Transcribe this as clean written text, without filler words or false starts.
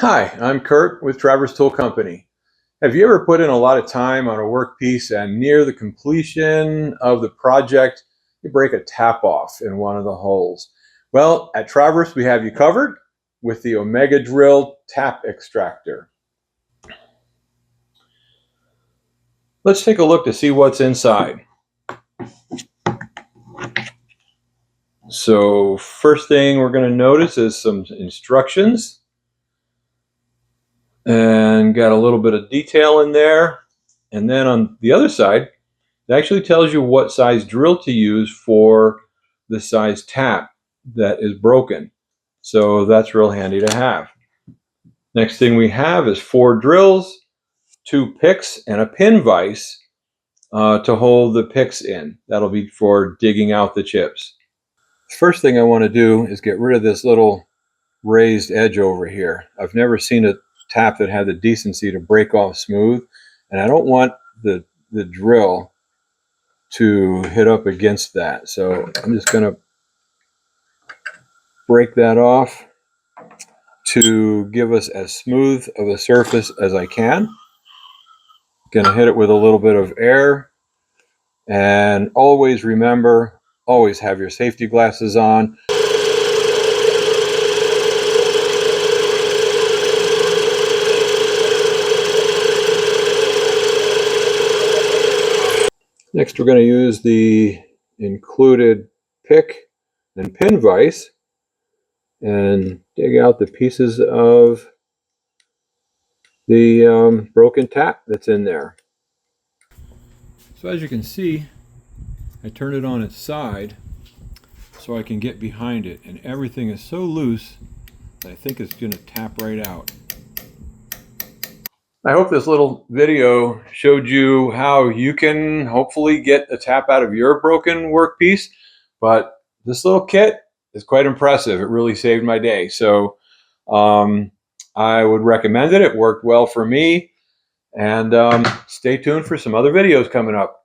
Hi, I'm Kurt with Travers Tool Company. Have you ever put in a lot of time on a workpiece and near the completion of the project, you break a tap off in one of the holes? Well, at Travers, we have you covered with the OmegaDrill tap extractor. Let's take a look to see what's inside. So first thing we're going to notice is some instructions. And got a little bit of detail in there. And then on the other side, it actually tells you what size drill to use for the size tap that is broken. So that's real handy to have. Next thing we have is 4 drills, 2 picks, and a pin vise to hold the picks in. That'll be for digging out the chips. First thing I want to do is get rid of this little raised edge over here. I've never seen a tap that had the decency to break off smooth, and I don't want the drill to hit up against that. So I'm just going to break that off to give us as smooth of a surface as I can. Going to hit it with a little bit of air, and always remember, always have your safety glasses on. Next, we're going to use the included pick and pin vise and dig out the pieces of the broken tap that's in there. So as you can see, I turned it on its side so I can get behind it, and everything is so loose that I think it's going to tap right out. I hope this little video showed you how you can hopefully get a tap out of your broken workpiece, but this little kit is quite impressive. It really saved my day. So I would recommend it. It worked well for me, and stay tuned for some other videos coming up.